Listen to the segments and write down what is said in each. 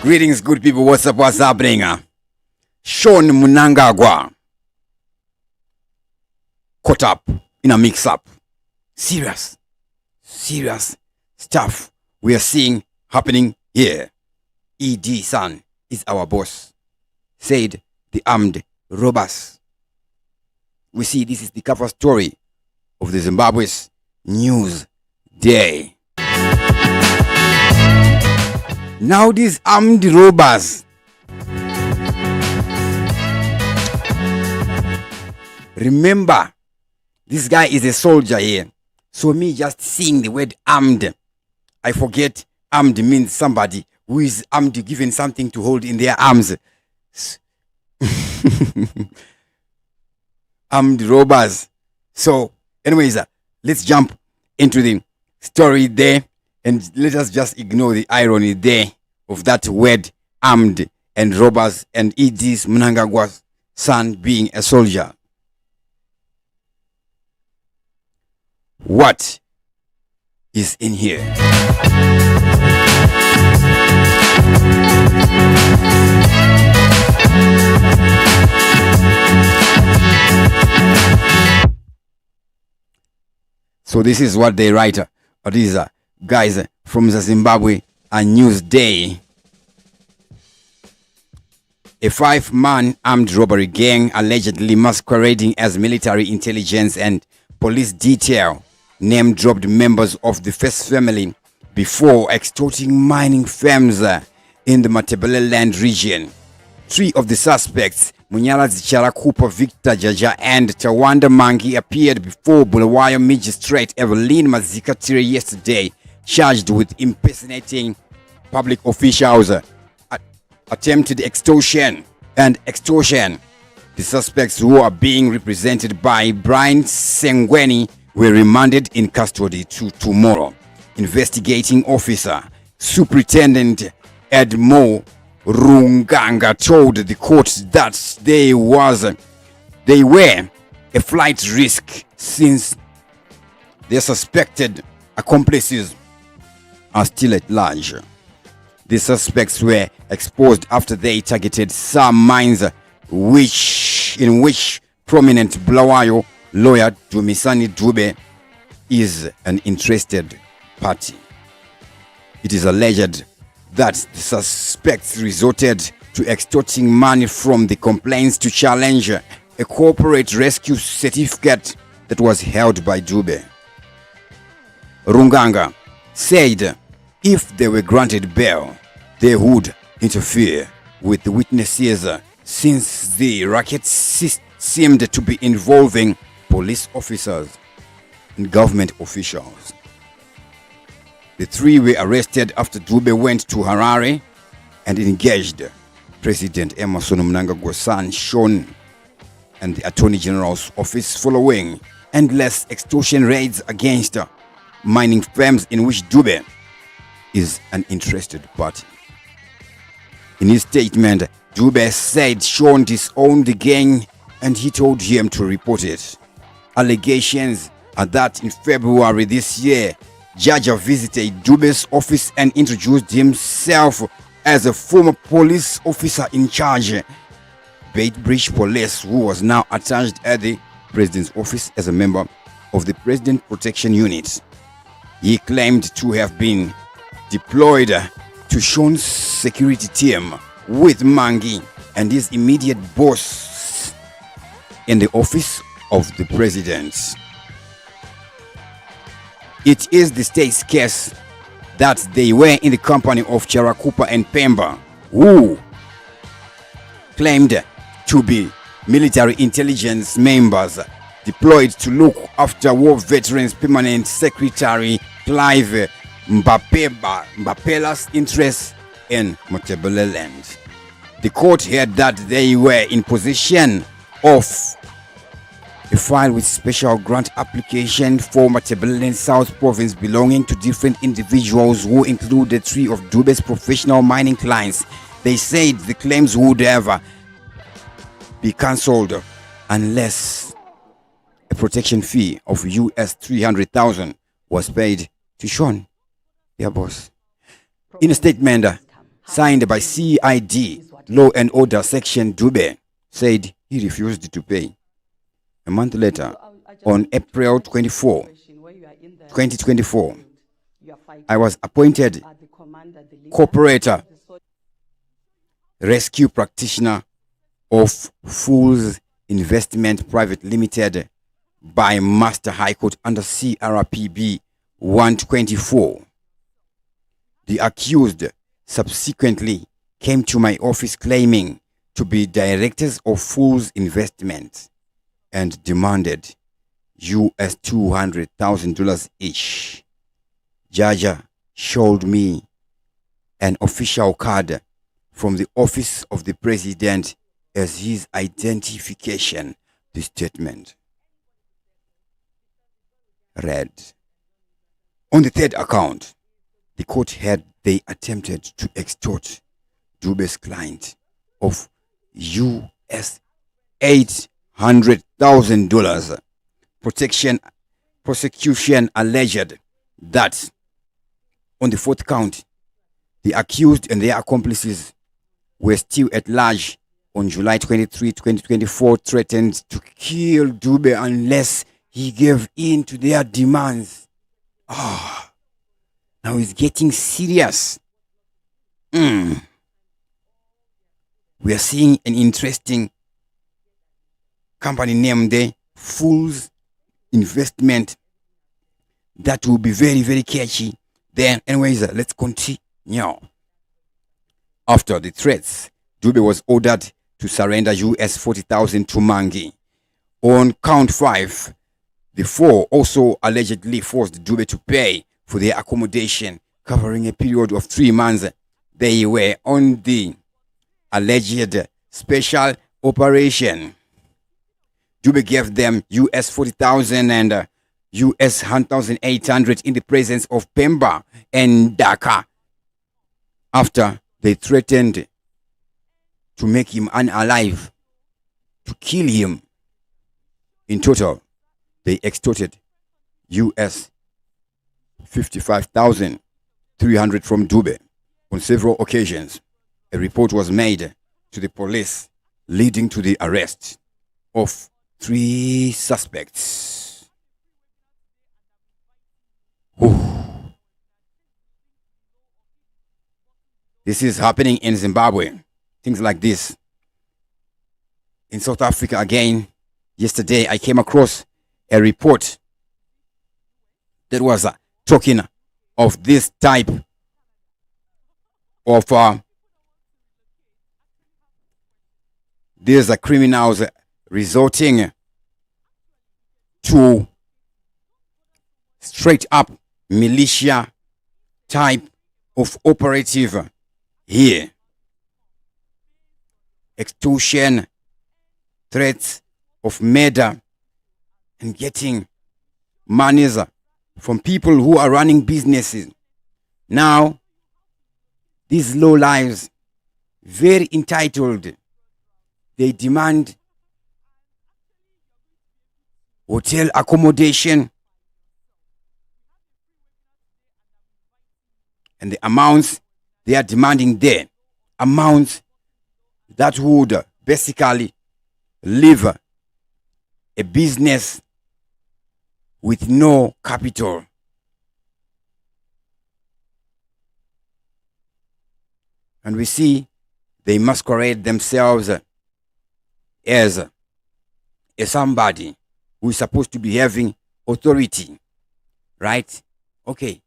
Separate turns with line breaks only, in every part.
Greetings, good people. What's up? What's happening? Sean Mnangagwa caught up in a mix-up. Serious stuff we are seeing happening here. ED son is our boss, said the armed robbers. We see this is the cover story of the Zimbabwe's News Day. Now these armed robbers remember, this guy is a soldier here. So me just seeing the word armed, I forget armed means somebody who is armed, given something to hold in their arms. Armed robbers. So anyways, let's jump into the story there. And let us just ignore the irony there of that word armed and robbers and ED's Mnangagwa's son being a soldier. What is in here? So this is what they write. These guys from the Zimbabwe News Day. A 5-man armed robbery gang allegedly masquerading as military intelligence and police detail name-dropped members of the first family before extorting mining firms in the Matabeleland region. 3 of the suspects, Munyala Zicharakupa, Victor Jaja, and Tawanda Mangi, appeared before Bulawayo Magistrate Evelyn Mazikatire yesterday, charged with impersonating public officials, attempted extortion, and extortion. The suspects, who are being represented by Brian Sengweni, were remanded in custody to tomorrow. Investigating officer Superintendent Edmo Runganga told the court that they were a flight risk since their suspected accomplices are still at large. The suspects were exposed after they targeted some mines in which prominent Bulawayo lawyer Dumisani Dube is an interested party. It is alleged that the suspects resorted to extorting money from the complaints to challenge a corporate rescue certificate that was held by Dube. Runganga said if they were granted bail, they would interfere with the witnesses since the racket seemed to be involving police officers and government officials. The 3 were arrested after Dube went to Harare and engaged President Emmerson Mnangagwa's son Sean and the Attorney General's office following endless extortion raids against mining firms in which Dube is an interested party. In his statement, Dube said Sean disowned the gang and he told him to report it. Allegations are that in February this year, Jaja visited Dube's office and introduced himself as a former police officer in charge, Baitbridge Police, who was now attached at the President's office as a member of the President Protection Unit. He claimed to have been deployed to Sean's security team with Mangi and his immediate boss in the office of the President. It is the state's case that they were in the company of Charakupa and Pemba, who claimed to be military intelligence members deployed to look after war veterans. Permanent Secretary Clive Mbapela's interests in Matabeleland. The court heard that they were in possession of a file with special grant application for Matabeleland South Province belonging to different individuals who included 3 of Dube's professional mining clients. They said the claims would ever be cancelled unless a protection fee of US $300,000 was paid to Sean, their boss. In a statement, signed by CID, Law and Order Section Dube, said he refused to pay. A month later, on April 24, 2024, I was appointed corporate rescue practitioner of Fools Investment Private Limited by Master High Court under CRPB 124. The accused subsequently came to my office claiming to be directors of Fools Investment and demanded US $200,000 each. Jaja showed me an official card from the office of the president as his identification. The statement read. On the third account, the court had they attempted to extort Dube's client of US $800,000. Prosecution alleged that on the fourth count, the accused and their accomplices were still at large on July 23, 2024, threatened to kill Dube unless he gave in to their demands. Now it's getting serious. We are seeing an interesting company named the Fools Investment that will be very, very catchy. Then, anyways, let's continue. After the threats, Dube was ordered to surrender US $40,000 to Mangi. On count 5, the four also allegedly forced Dube to pay for their accommodation, covering a period of 3 months. They were on the alleged special operation. Dube gave them US $40,000 and US $100,800 in the presence of Pemba and Dhaka after they threatened to make him unalive, to kill him. In total, they extorted US $55,300 from Dube. On several occasions, a report was made to the police, leading to the arrest of 3 suspects. This is happening in Zimbabwe. Things like this. In South Africa again, yesterday I came across a report that was talking of this type of there's a criminals resorting to straight up militia type of operative here. Extortion, threats of murder, and getting monies from people who are running businesses. Now, these low lives, very entitled, they demand hotel accommodation, and the amounts they are demanding there, amounts that would basically leave a business with no capital. And we see they masquerade themselves as somebody who is supposed to be having authority, right? Okay.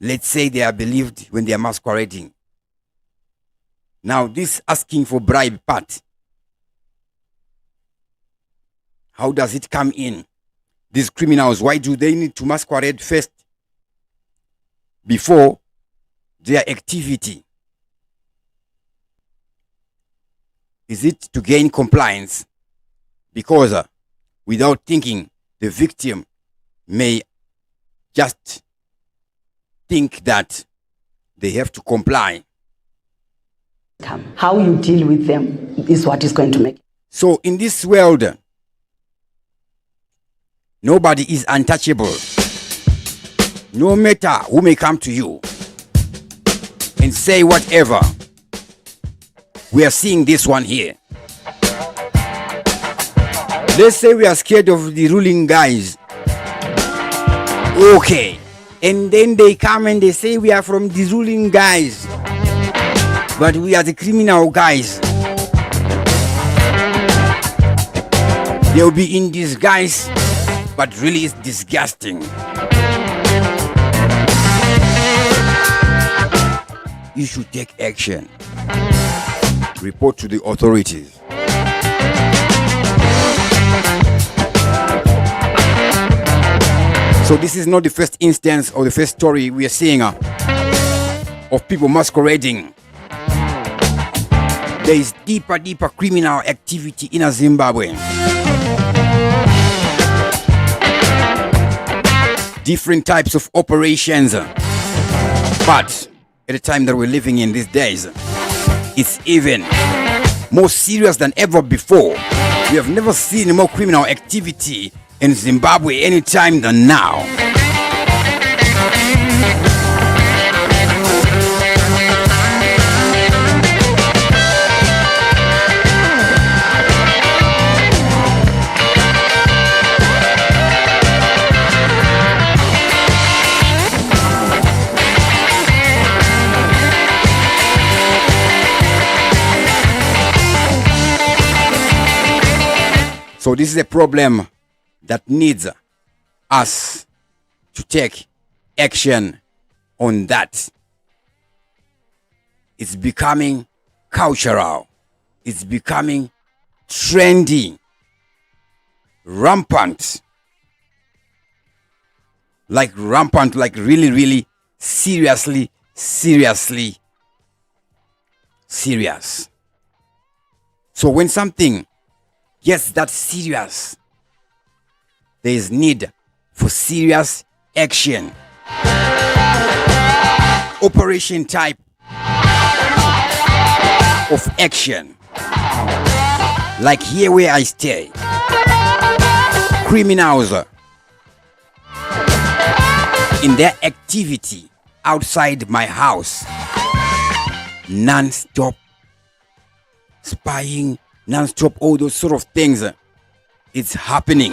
Let's say they are believed when they are masquerading. Now, this asking for bribe part, how does it come in? These criminals, why do they need to masquerade first before their activity? Is it to gain compliance? Because without thinking, the victim may just think that they have to comply.
How you deal with them is what is going to make.
So in this world, nobody is untouchable. No matter who may come to you and and say whatever. We are seeing this one here. Let's say we are scared of the ruling guys. Okay. And then they come and they say we are from the ruling guys, but we are the criminal guys. They'll be in disguise, but really it's disgusting. You should take action. Report to the authorities. So this is not the first instance or the first story we are seeing of people masquerading. There is deeper criminal activity in Zimbabwe. Different types of operations. But at the time that we're living in these days, it's even more serious than ever before. We have never seen more criminal activity in Zimbabwe any time than now. So this is a problem that needs us to take action on that. It's becoming cultural. It's becoming trendy, rampant. Like really seriously serious. So when something gets that serious, there is need for serious action. Operation type of action. Like here where I stay. Criminals in their activity outside my house. Non-stop spying, non-stop, all those sort of things. It's happening.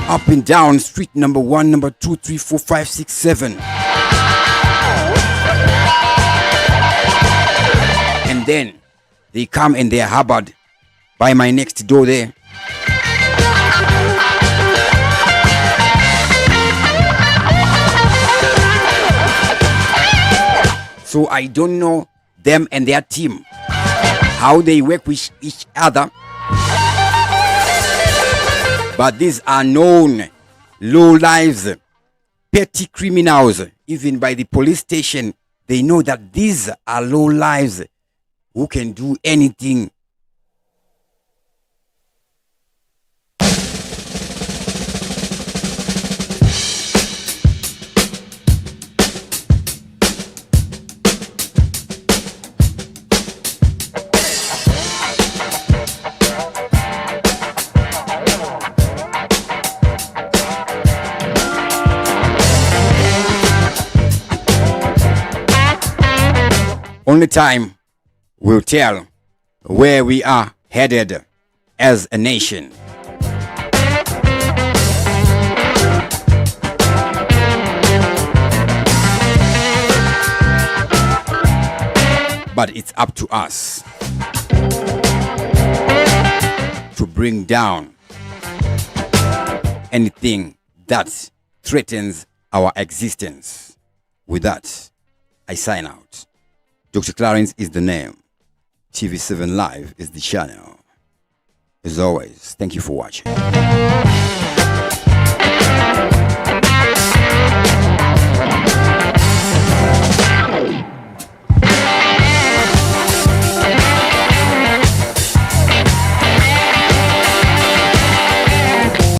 Up and down street number 1, number 2, 3, 4, 5, 6, 7. And then they come and they're harbored by my next door there. So I don't know them and their team, how they work with each other. But these are known low lives, petty criminals. Even by the police station, they know that these are low lives who can do anything. Only time will tell where we are headed as a nation. But it's up to us to bring down anything that threatens our existence. With that, I sign out. Dr. Clarence is the name. TV7 Live is the channel. As always, thank you for watching.